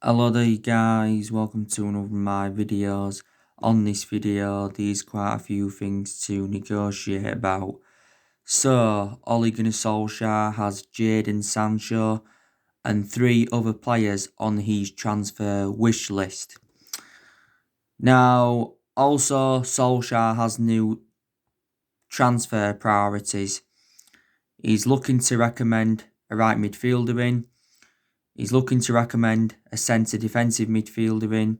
Hello there guys, welcome to one of my videos. On this video, there's quite a few things to negotiate about. So, Ole Gunnar Solskjaer has Jadon Sancho and 3 other players on his transfer wish list. Now, also Solskjaer has new transfer priorities. He's looking to recommend a right midfielder in. He's looking to recommend a centre defensive midfielder in.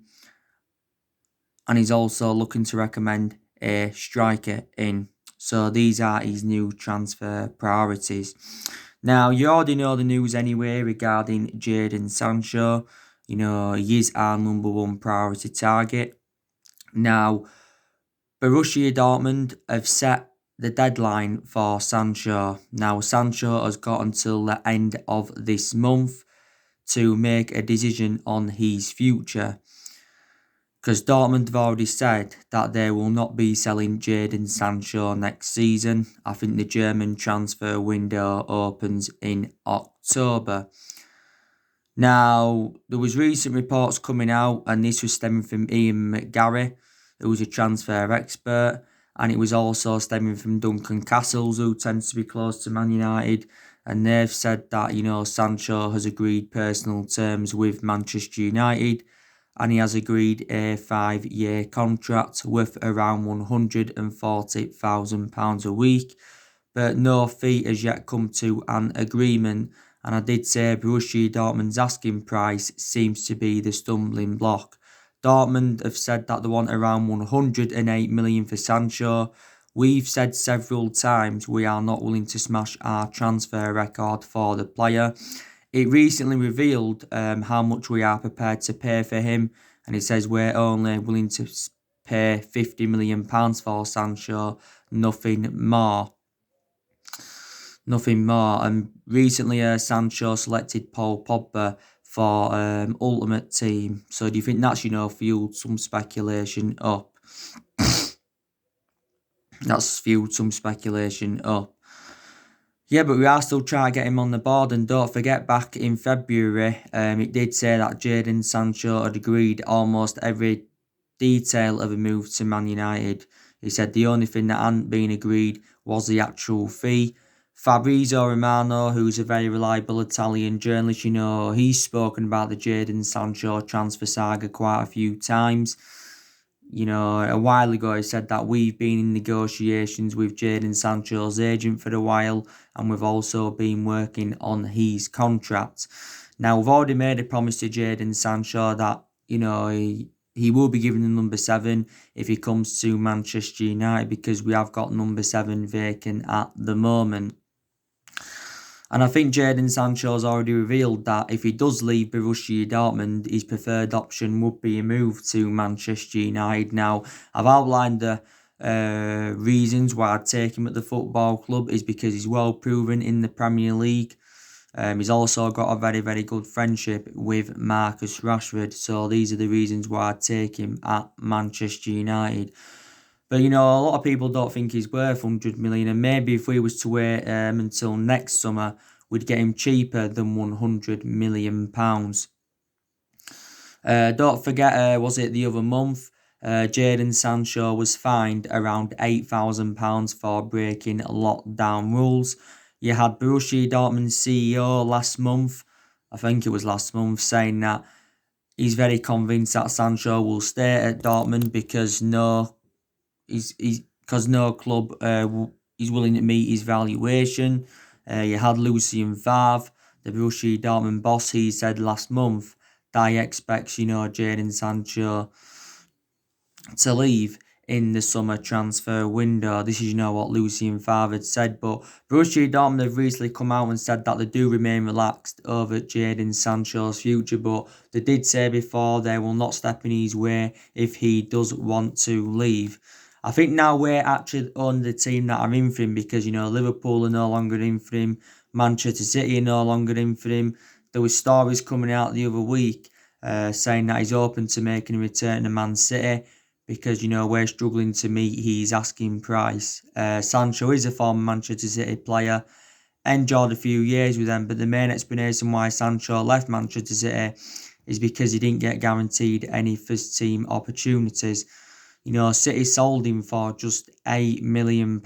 And he's also looking to recommend a striker in. So these are his new transfer priorities. Now, you already know the news anyway regarding Jadon Sancho. You know, he is our #1 priority target. Now, Borussia Dortmund have set the deadline for Sancho. Now, Sancho has got until the end of this month to make a decision on his future. Because Dortmund have already said that they will not be selling Jadon Sancho next season. I think the German transfer window opens in October. Now, there was recent reports coming out, and this was stemming from Ian McGarry, who was a transfer expert, and it was also stemming from Duncan Castles, who tends to be close to Man United, and they've said that, Sancho has agreed personal terms with Manchester United, and he has agreed a 5-year contract worth around £140,000 a week, but no fee has yet come to an agreement. And I did say Borussia Dortmund's asking price seems to be the stumbling block. Dortmund have said that they want around 108 million for Sancho. We've said several times we are not willing to smash our transfer record for the player. It recently revealed how much we are prepared to pay for him, and it says we're only willing to pay £50 million for Sancho, nothing more. And recently, Sancho selected Paul Pogba for Ultimate Team. So do you think that's fueled some speculation up? That's fueled some speculation up. Yeah, but we are still trying to get him on the board, and don't forget, back in February, it did say that Jadon Sancho had agreed almost every detail of a move to Man United. He said the only thing that hadn't been agreed was the actual fee. Fabrizio Romano, who's a very reliable Italian journalist, he's spoken about the Jadon Sancho transfer saga quite a few times. A while ago he said that we've been in negotiations with Jadon Sancho's agent for a while, and we've also been working on his contract. Now, we've already made a promise to Jadon Sancho that, he will be given the number 7 if he comes to Manchester United, because we have got number 7 vacant at the moment. And I think Jadon Sancho has already revealed that if he does leave Borussia Dortmund, his preferred option would be a move to Manchester United. Now, I've outlined the reasons why I'd take him at the football club is because he's well proven in the Premier League. He's also got a very, very good friendship with Marcus Rashford. So these are the reasons why I'd take him at Manchester United. But, a lot of people don't think he's worth 100 million. And maybe if we was to wait until next summer, we'd get him cheaper than £100 million. Don't forget, was it the other month, Jadon Sancho was fined around £8,000 for breaking lockdown rules. You had Borussia Dortmund's CEO last month, I think it was last month, saying that he's very convinced that Sancho will stay at Dortmund because no club is willing to meet his valuation. You had Lucien Favre, the Borussia Dortmund boss. He said last month that he expects, Jadon Sancho to leave in the summer transfer window. This is, what Lucien Favre had said. But Borussia Dortmund have recently come out and said that they do remain relaxed over Jadon Sancho's future. But they did say before they will not step in his way if he does want to leave. I think now we're actually on the team that are in for him because, Liverpool are no longer in for him. Manchester City are no longer in for him. There were stories coming out the other week saying that he's open to making a return to Man City because, we're struggling to meet his asking price. Sancho is a former Manchester City player, enjoyed a few years with them, but the main explanation why Sancho left Manchester City is because he didn't get guaranteed any first team opportunities. City sold him for just £8 million.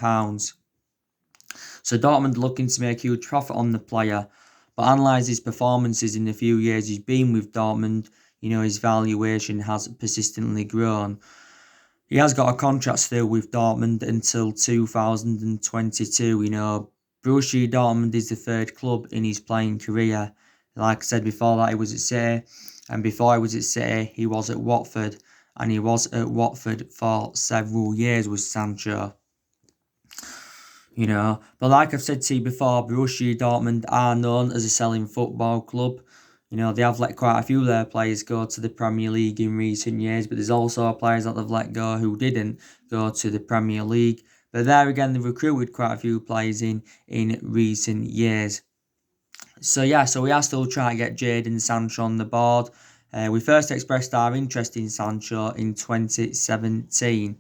So Dortmund looking to make a huge profit on the player. But analyse his performances in the few years he's been with Dortmund, his valuation has persistently grown. He has got a contract still with Dortmund until 2022. Borussia Dortmund is the third club in his playing career. Like I said before that, he was at City. And before he was at City, he was at Watford. And he was at Watford for several years with Sancho. But like I've said to you before, Borussia Dortmund are known as a selling football club. They have let quite a few of their players go to the Premier League in recent years, but there's also players that they've let go who didn't go to the Premier League. But there again, they've recruited quite a few players in recent years. So we are still trying to get Jadon Sancho on the board. We first expressed our interest in Sancho in 2017.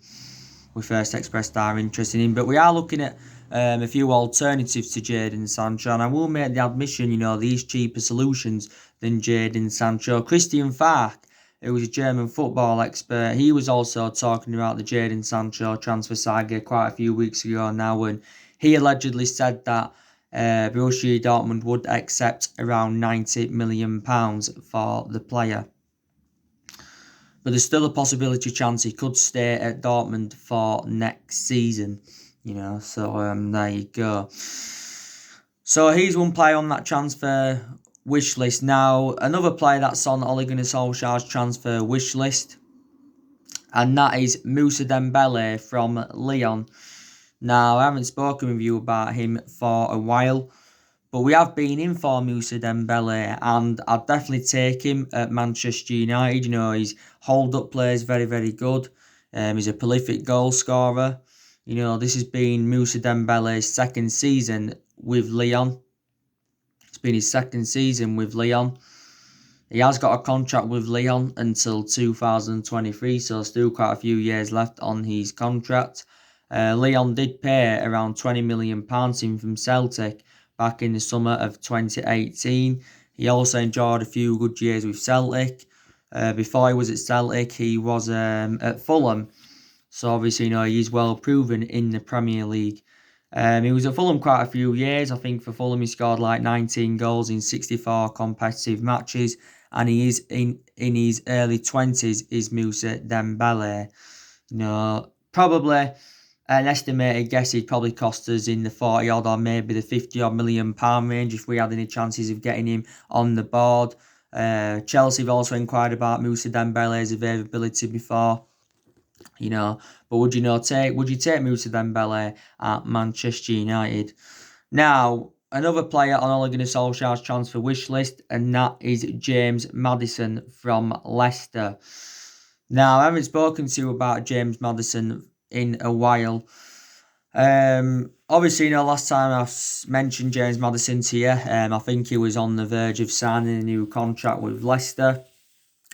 We first expressed our interest in him, but we are looking at a few alternatives to Jadon Sancho, and I will make the admission, these cheaper solutions than Jadon Sancho. Christian Falk, who was a German football expert, he was also talking about the Jadon Sancho transfer saga quite a few weeks ago now, and he allegedly said that Borussia Dortmund would accept around £90 million for the player. But there's still a possibility chance he could stay at Dortmund for next season. So there you go. So he's one player on that transfer wish list. Now, another player that's on Ole Gunnar Solskjaer's transfer wish list, and that is Moussa Dembele from Lyon. Now, I haven't spoken with you about him for a while, but we have been in for Moussa Dembele, and I'd definitely take him at Manchester United. His hold-up play is very, very good. He's a prolific goal scorer. This has been Moussa Dembele's second season with Lyon. It's been his second season with Lyon. He has got a contract with Lyon until 2023, so still quite a few years left on his contract. Lyon did pay around £20 million in from Celtic back in the summer of 2018. He also enjoyed a few good years with Celtic. Before he was at Celtic, he was at Fulham. So obviously, he's well proven in the Premier League. He was at Fulham quite a few years. I think for Fulham he scored like 19 goals in 64 competitive matches. And he is in his early 20s, is Moussa Dembele. Probably an estimated guess he'd probably cost us in the 40 odd or maybe the 50 odd million pound range if we had any chances of getting him on the board. Chelsea have also inquired about Moussa Dembele's availability before. But would you take Moussa Dembele at Manchester United? Now, another player on Ole Gunnar Solskjaer's transfer wish list, and that is James Maddison from Leicester. Now, I haven't spoken to you about James Maddison in a while. Obviously, last time I mentioned James Maddison to you, I think he was on the verge of signing a new contract with Leicester.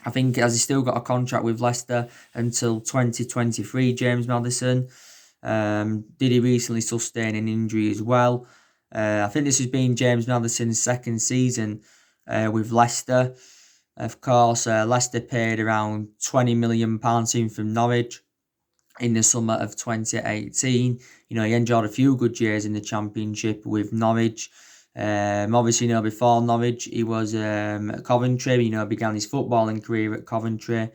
I think as he's still got a contract with Leicester until 2023, James Maddison. Did he recently sustain an injury as well? I think this has been James Maddison's second season with Leicester. Of course, Leicester paid around £20 million in from Norwich in the summer of 2018. He enjoyed a few good years in the Championship with Norwich. Obviously, before Norwich, he was at Coventry. Began his footballing career at Coventry,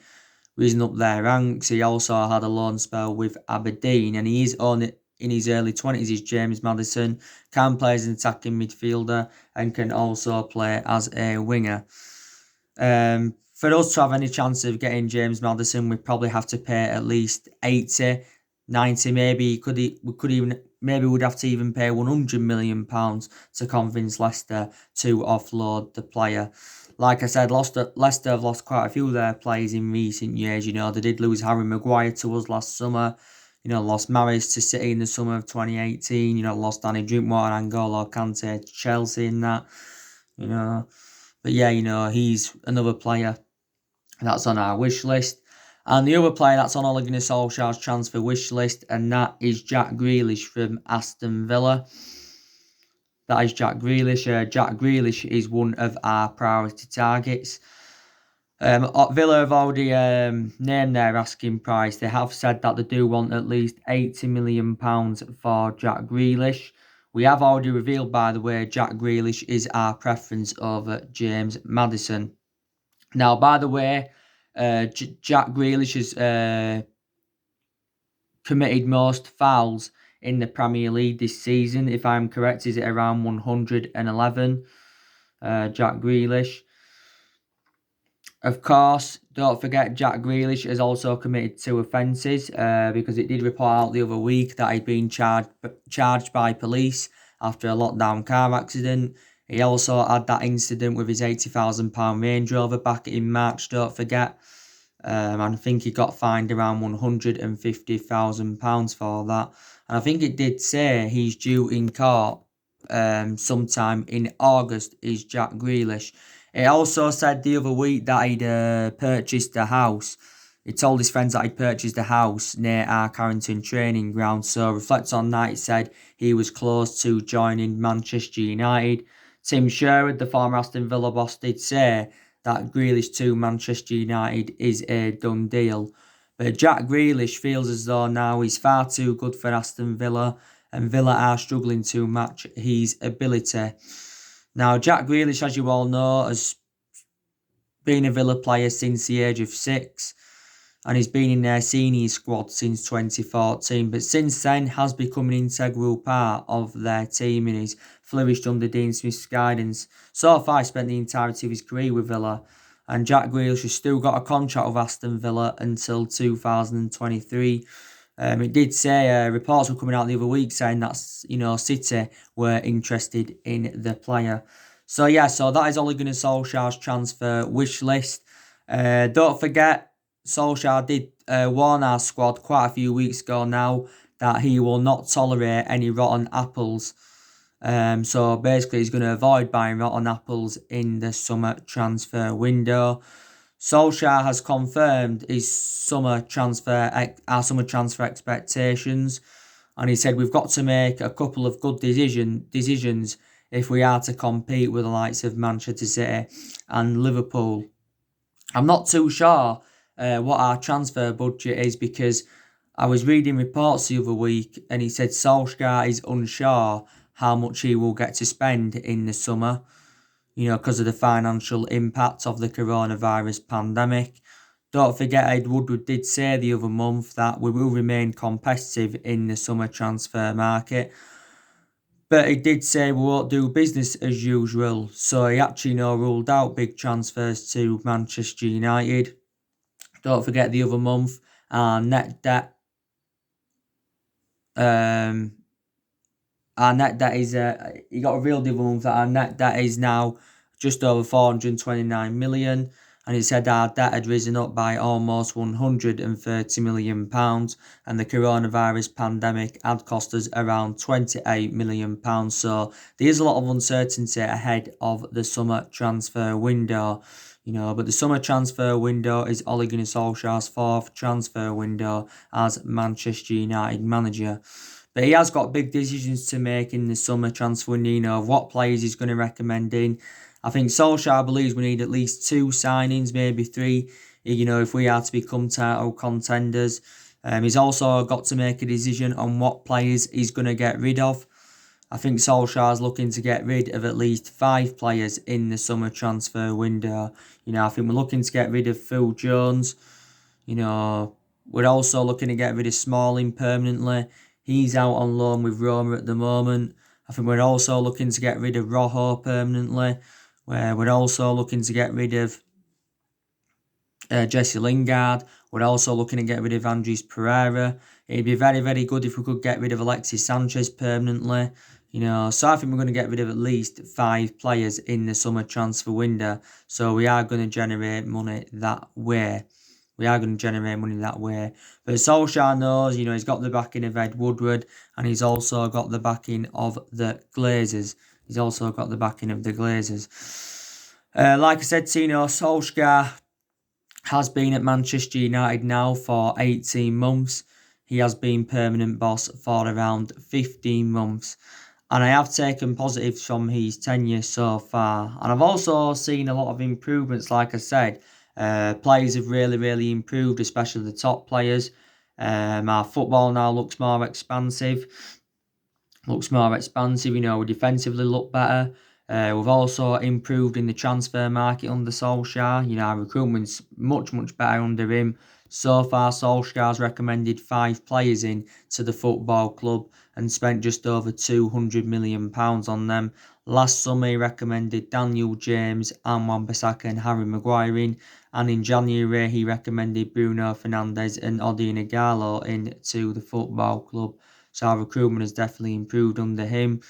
risen up their ranks. He also had a loan spell with Aberdeen, and he is on it in his early 20s. Is James Maddison, can play as an attacking midfielder and can also play as a winger. For us to have any chance of getting James Maddison, we probably have to pay at least 80, 90, maybe. We'd have to even pay £100 million to convince Leicester to offload the player. Like I said, Leicester have lost quite a few of their players in recent years. They did lose Harry Maguire to us last summer. Lost Mahrez to City in the summer of 2018. Lost Danny Drinkwater and N'Golo Kante to Chelsea in that. But yeah, he's another player that's on our wish list. And the other player that's on Ole Gunnar Solskjaer's transfer wish list, and that is Jack Grealish from Aston Villa. That is Jack Grealish. Jack Grealish is one of our priority targets. Villa have already named their asking price. They have said that they do want at least £80 million for Jack Grealish. We have already revealed, by the way, Jack Grealish is our preference over James Maddison. Now, by the way, Jack Grealish has committed most fouls in the Premier League this season. If I'm correct, is it around 111? Jack Grealish. Of course, don't forget Jack Grealish has also committed 2 offences because it did report out the other week that he'd been charged by police after a lockdown car accident. He also had that incident with his £80,000 Range Rover back in March, don't forget. And I think he got fined around £150,000 for that. And I think it did say he's due in court sometime in August, is Jack Grealish. It also said the other week that he'd purchased a house. He told his friends that he'd purchased a house near our Carrington training ground. So reflect on that, it said he was close to joining Manchester United. Tim Sherwood, the former Aston Villa boss, did say that Grealish to Manchester United is a done deal. But Jack Grealish feels as though now he's far too good for Aston Villa, and Villa are struggling to match his ability. Now, Jack Grealish, as you all know, has been a Villa player since the age of 6, and he's been in their senior squad since 2014. But since then, has become an integral part of their team and he's flourished under Dean Smith's guidance. So far, he spent the entirety of his career with Villa, and Jack Grealish has still got a contract with Aston Villa until 2023. It did say reports were coming out the other week saying that City were interested in the player. So that is Ole Gunnar Solskjaer's transfer wish list. Don't forget, Solskjaer did warn our squad quite a few weeks ago now that he will not tolerate any rotten apples. So basically, he's going to avoid buying rotten apples in the summer transfer window. Solskjaer has confirmed his summer transfer expectations, and he said we've got to make a couple of good decisions if we are to compete with the likes of Manchester City and Liverpool. I'm not too sure what our transfer budget is because I was reading reports the other week and he said Solskjaer is unsure how much he will get to spend in the summer, because of the financial impact of the coronavirus pandemic. Don't forget, Ed Woodward did say the other month that we will remain competitive in the summer transfer market. But he did say we won't do business as usual. So he actually ruled out big transfers to Manchester United. Don't forget the other month, our net debt is, he got revealed the other month that our net debt is now just over 429 million, and he said our debt had risen up by almost 130 million pounds, and the coronavirus pandemic had cost us around 28 million pounds. So there is a lot of uncertainty ahead of the summer transfer window. But the summer transfer window is Ole Gunnar Solskjaer's 4th transfer window as Manchester United manager. But he has got big decisions to make in the summer transfer window of what players he's going to recommend in. I think Solskjaer believes we need at least 2 signings, maybe 3, if we are to become title contenders. He's also got to make a decision on what players he's going to get rid of. I think Solskjaer's looking to get rid of at least 5 players in the summer transfer window. I think we're looking to get rid of Phil Jones. We're also looking to get rid of Smalling permanently. He's out on loan with Roma at the moment. I think we're also looking to get rid of Rojo permanently. We're also looking to get rid of Jesse Lingard. We're also looking to get rid of Andres Pereira. It'd be very, very good if we could get rid of Alexis Sanchez permanently. So I think we're going to get rid of at least 5 players in the summer transfer window. So we are going to generate money that way. But Solskjaer knows, he's got the backing of Ed Woodward, and he's also got the backing of the Glazers. Like I said, Solskjaer has been at Manchester United now for 18 months. He has been permanent boss for around 15 months. And I have taken positives from his tenure so far. And I've also seen a lot of improvements, like I said, Players have really improved, especially the top players. Our football now looks more expansive. We defensively look better. We've also improved in the transfer market under Solskjaer. Our recruitment's much better under him. So far, Solskjaer's recommended 5 players in to the football club and spent just over £200 million on them. Last summer, he recommended Daniel James, Wan-Bissaka and Harry Maguire in. And in January, he recommended Bruno Fernandes and Odion Ighalo in to the football club. So our recruitment has definitely improved under him.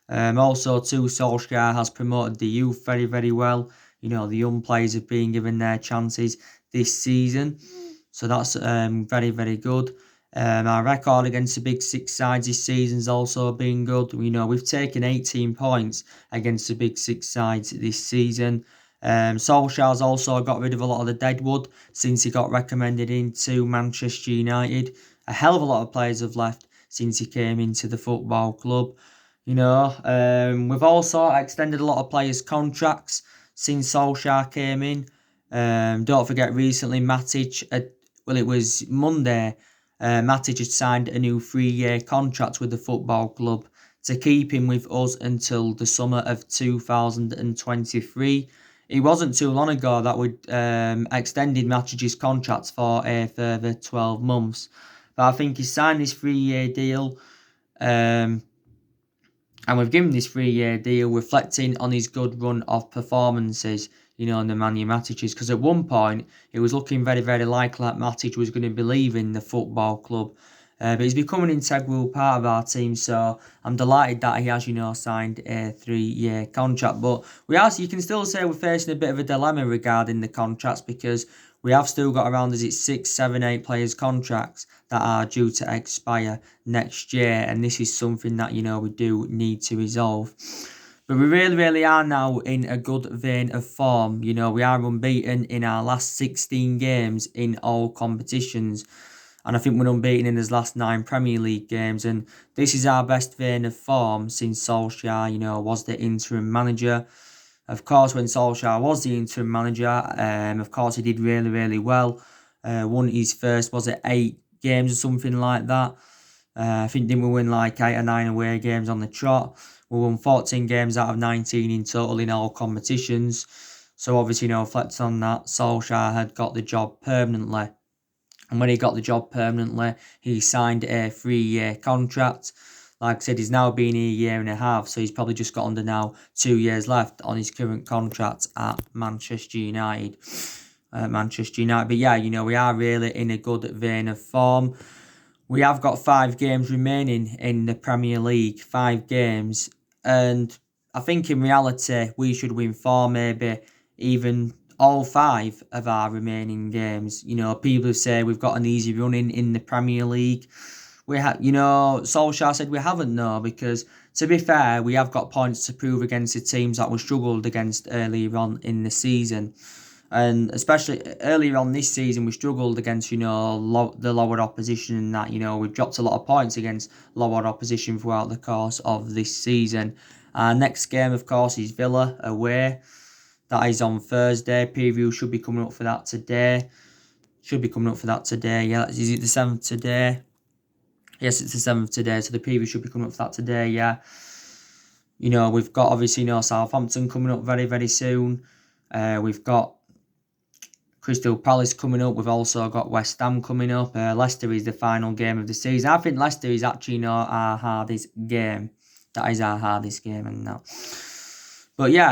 Also, too, Solskjaer has promoted the youth very well. The young players have been given their chances this season. So that's very good. Our record against the big 6 sides this season's also been good. We've taken 18 points against the big 6 sides this season. Solskjaer's also got rid of a lot of the deadwood since he got recommended into Manchester United. A hell of a lot of players have left since he came into the football club. We've also extended a lot of players' contracts since Solskjaer came in. Don't forget, recently it was Monday, Matic had signed a new 3-year contract with the football club to keep him with us until the summer of 2023. It wasn't too long ago that we extended Matic's contract for a further 12 months. But I think he signed this 3-year deal, and we've given this 3-year deal reflecting on his good run of performances, in the Man U Matic's. Because at one point, it was looking very likely that Matic was going to be leaving the football club. But he's become an integral part of our team, so I'm delighted that he has, signed a 3-year contract. But you can still say we're facing a bit of a dilemma regarding the contracts, because we have still got around 6, 7, 8 players' contracts that are due to expire next year, and this is something that, we do need to resolve. But we really are now in a good vein of form. We are unbeaten in our last 16 games in all competitions. And I think we're unbeaten in his last 9 Premier League games. And this is our best vein of form since Solskjaer, was the interim manager. Of course, when Solskjaer was the interim manager, of course, he did really well. Won his first, 8 games or something like that. I think didn't we win 8 or 9 away games on the trot. We won 14 games out of 19 in total in all competitions. So obviously, reflecting on that, Solskjaer had got the job permanently. And when he got the job permanently, he signed a 3-year contract. Like I said, he's now been here a year and a half, so he's probably just got under now 2 years left on his current contract at Manchester United. But yeah, we are really in a good vein of form. We have got 5 games remaining in the Premier League, 5 games. And I think in reality, we should win 4, maybe even all 5 of our remaining games. People say we've got an easy run in the Premier League. Solskjaer said we haven't, no, because to be fair, we have got points to prove against the teams that we struggled against earlier on in the season. And especially earlier on this season, we struggled against, the lower opposition, and that, we've dropped a lot of points against lower opposition throughout the course of this season. Our next game, of course, is Villa away. That is on Thursday. Preview should be coming up for that today. Yeah. Is it the 7th today? Yes, it's the 7th today. So the preview should be coming up for that today, yeah. We've got, obviously, Southampton coming up very soon. We've got Crystal Palace coming up. We've also got West Ham coming up. Leicester is the final game of the season. I think Leicester is actually our hardest game. That is our hardest game, and that. But yeah,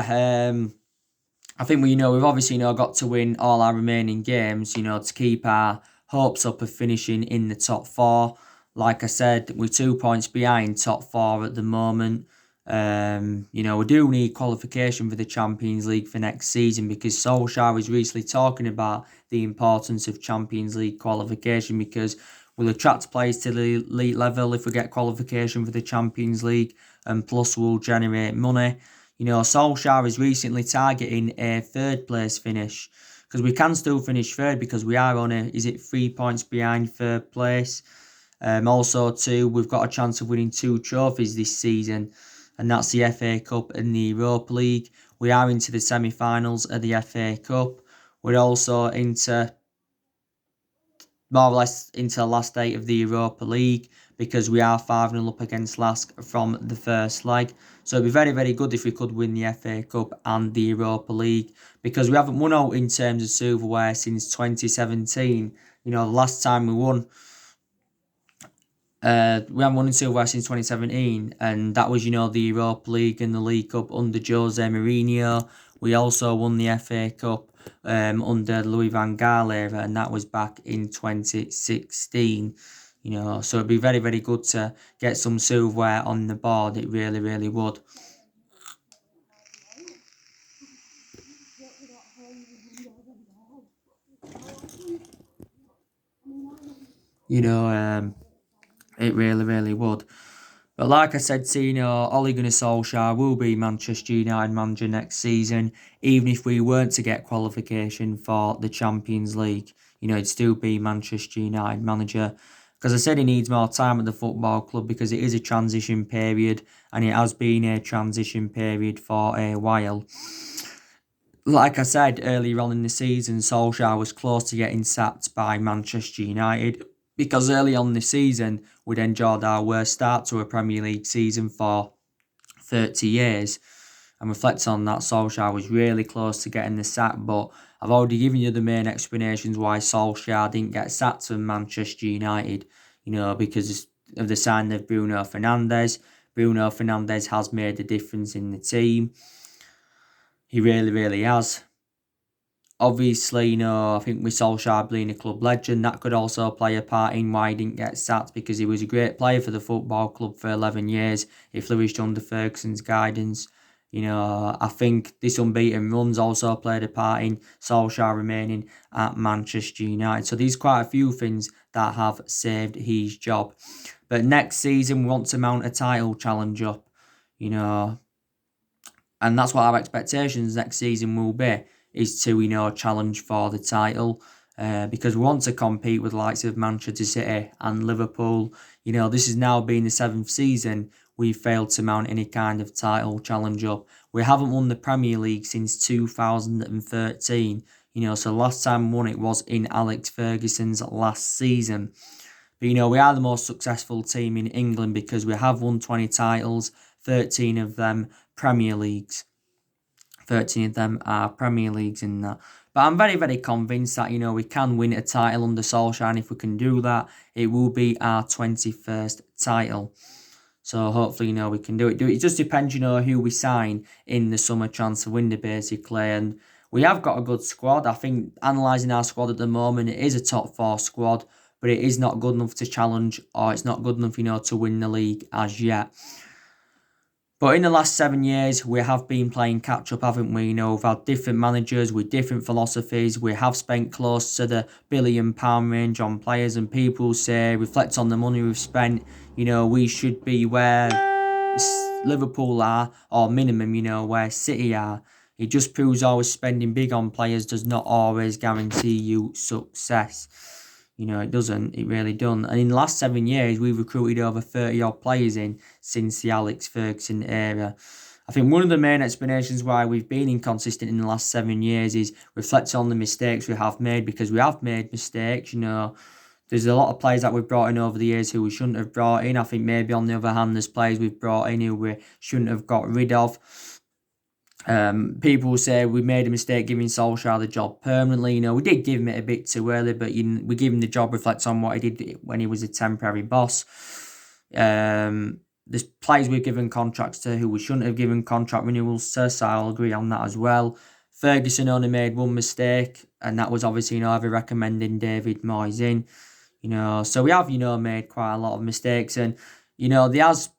I think we've obviously got to win all our remaining games, to keep our hopes up of finishing in the top 4. Like I said, we're 2 points behind top 4 at the moment. We do need qualification for the Champions League for next season, because Solskjaer was recently talking about the importance of Champions League qualification, because we'll attract players to the elite level if we get qualification for the Champions League, and plus we'll generate money. Solskjaer is recently targeting a 3rd place finish, because we can still finish 3rd, because we are only 3 points behind 3rd place. Also, too, we've got a chance of winning 2 trophies this season, and that's the FA Cup and the Europa League. We are into the semi-finals of the FA Cup. We're also into more or less into the last eight of the Europa League because we are 5-0 up against Lask from the first leg. So it'd be very, very good if we could win the FA Cup and the Europa League because we haven't won out in terms of silverware since 2017. The last time we won, we haven't won in silverware since 2017, and that was, the Europa League and the League Cup under Jose Mourinho. We also won the FA Cup under Louis van Gaal era, and that was back in 2016. So it'd be very, very good to get some silverware on the board. It really, really would. It really, really would. But like I said, Ole Gunnar Solskjaer will be Manchester United manager next season, even if we weren't to get qualification for the Champions League. He'd still be Manchester United manager. Because I said he needs more time at the football club because it is a transition period, and it has been a transition period for a while. Like I said earlier on in the season, Solskjaer was close to getting sacked by Manchester United because early on in the season, we'd enjoyed our worst start to a Premier League season for 30 years. And reflecting on that, Solskjaer was really close to getting the sack, but I've already given you the main explanations why Solskjaer didn't get sacked from Manchester United, because of the signing of Bruno Fernandes. Bruno Fernandes has made a difference in the team. He really, really has. Obviously, I think with Solskjaer being a club legend, that could also play a part in why he didn't get sacked because he was a great player for the football club for 11 years. He flourished under Ferguson's guidance. I think this unbeaten run's also played a part in Solskjaer remaining at Manchester United. So there's quite a few things that have saved his job. But next season, we want to mount a title challenge up, and that's what our expectations next season will be, is to, challenge for the title. Because we want to compete with the likes of Manchester City and Liverpool. This has now been the 7th season we've failed to mount any kind of title challenge up. We haven't won the Premier League since 2013. So the last time we won it was in Alex Ferguson's last season. But, we are the most successful team in England because we have won 20 titles, 13 of them Premier Leagues. 13 of them are Premier Leagues in that. But I'm very, very convinced that, we can win a title under Solskjaer, and if we can do that, it will be our 21st title. So hopefully, we can do it. It just depends, who we sign in the summer transfer window, basically. And we have got a good squad. I think analysing our squad at the moment, it is a top 4 squad, but it is not good enough to challenge, or it's not good enough, to win the league as yet. But in the last 7 years, we have been playing catch-up, haven't we? We've had different managers with different philosophies. We have spent close to the £1 billion range on players, and people say, reflect on the money we've spent, we should be where Liverpool are, or minimum, where City are. It just proves always spending big on players does not always guarantee you success. It doesn't. It really doesn't. And in the last 7 years, we've recruited over 30-odd players in since the Alex Ferguson era. I think one of the main explanations why we've been inconsistent in the last 7 years is reflecting on the mistakes we have made, because we have made mistakes. There's a lot of players that we've brought in over the years who we shouldn't have brought in. I think maybe on the other hand, there's players we've brought in who we shouldn't have got rid of. People say we made a mistake giving Solskjaer the job permanently. We did give him it a bit too early, but we give him the job reflects on what he did when he was a temporary boss. There's players we've given contracts to who we shouldn't have given contract renewals to, so I'll agree on that as well. Ferguson only made one mistake, and that was obviously, ever recommending David Moyes in. So we have, made quite a lot of mistakes, and, there has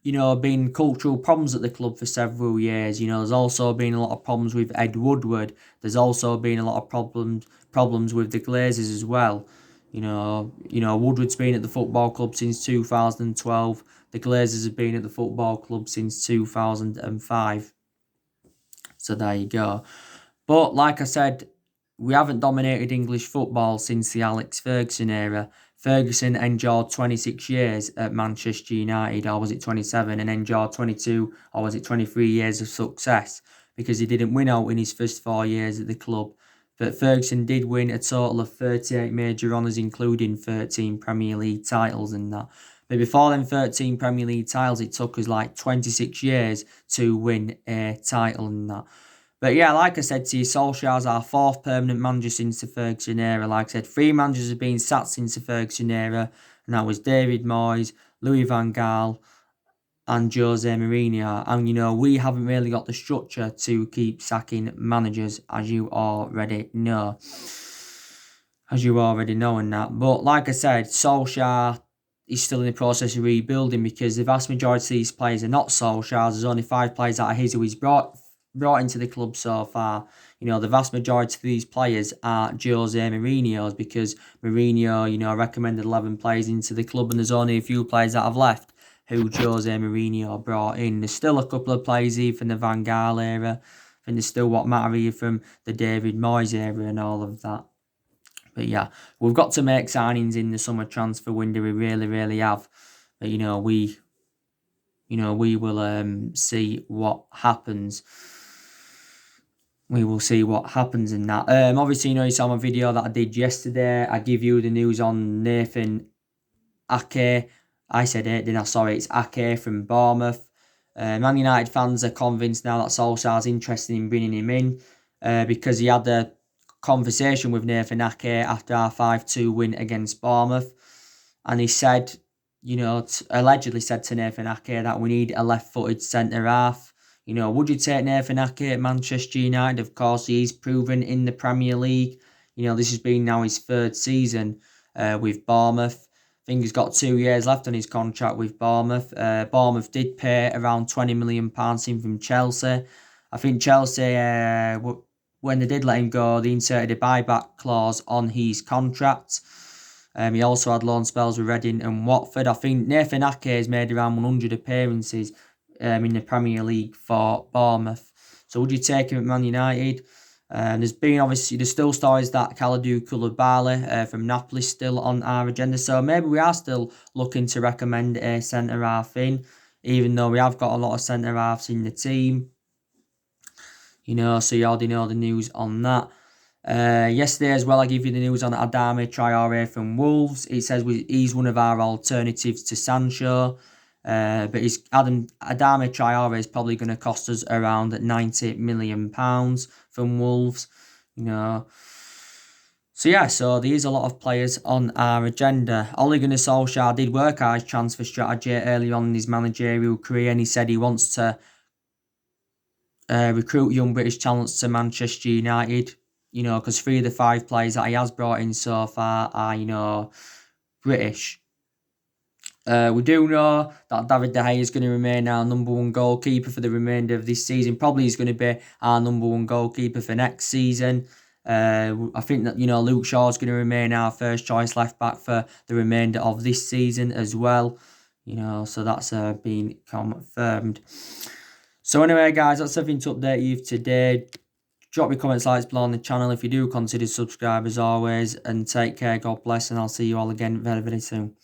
been cultural problems at the club for several years. There's also been a lot of problems with Ed Woodward. There's also been a lot of problems with the Glazers as well. Woodward's been at the football club since 2012. The Glazers have been at the football club since 2005. So there you go. But like I said, we haven't dominated English football since the Alex Ferguson era. Ferguson endured 26 years at Manchester United, or was it 27, and endured 22, or was it 23 years of success, because he didn't win out in his first 4 years at the club. But Ferguson did win a total of 38 major honours, including 13 Premier League titles and that. But before them 13 Premier League titles, it took us like 26 years to win a title and that. But yeah, like I said to you, Solskjaer's our 4th permanent manager since the Ferguson era. Like I said, 3 managers have been sacked since the Ferguson era, and that was David Moyes, Louis van Gaal, and Jose Mourinho. And we haven't really got the structure to keep sacking managers, as you already know. And that. But like I said, Solskjaer is still in the process of rebuilding, because the vast majority of these players are not Solskjaer's. There's only 5 players that are his who he's brought into the club so far. The vast majority of these players are Jose Mourinho's, because Mourinho, recommended 11 players into the club, and there's only a few players that have left who Jose Mourinho brought in. There's still a couple of players here from the Van Gaal era, and there's still what matter here from the David Moyes era and all of that. But yeah, we've got to make signings in the summer transfer window. We really, really have. But we will see what happens. We will see what happens in that. Obviously, you saw my video that I did yesterday. I give you the news on Nathan Ake. I said it, didn't I? Sorry, it's Ake from Bournemouth. Man United fans are convinced now that Solskjaer's interested in bringing him in, because he had a conversation with Nathan Ake after our 5-2 win against Bournemouth, and he said, allegedly said to Nathan Ake that we need a left-footed centre-half. Would you take Nathan Ake at Manchester United? Of course, he's proven in the Premier League. This has been now his 3rd season with Bournemouth. I think he's got 2 years left on his contract with Bournemouth. Bournemouth did pay around £20 million in from Chelsea. I think Chelsea, when they did let him go, they inserted a buyback clause on his contract. He also had loan spells with Reading and Watford. I think Nathan Ake has made around 100 appearances in the Premier League for Bournemouth. So would you take him at Man United? There's still stories that Kalidou Koulibaly from Napoli still on our agenda. So maybe we are still looking to recommend a centre-half in, even though we have got a lot of centre-halves in the team. So you already know the news on that. Yesterday as well, I give you the news on Adama Traore from Wolves. It says he's one of our alternatives to Sancho. But Adama Traore is probably going to cost us around £90 million from Wolves. So there's a lot of players on our agenda. Ole Gunnar Solskjaer did work out his transfer strategy early on in his managerial career, and he said he wants to recruit young British talents to Manchester United. Because 3 of the 5 players that he has brought in so far are, British. We do know that David De Gea is going to remain our number 1 goalkeeper for the remainder of this season. Probably he's going to be our number 1 goalkeeper for next season. I think that, Luke Shaw is going to remain our first choice left back for the remainder of this season as well. So that's been confirmed. So anyway, guys, that's everything to update you today. Drop your comments, likes below on the channel. If you do, consider subscribe as always. And take care, God bless, and I'll see you all again very, very soon.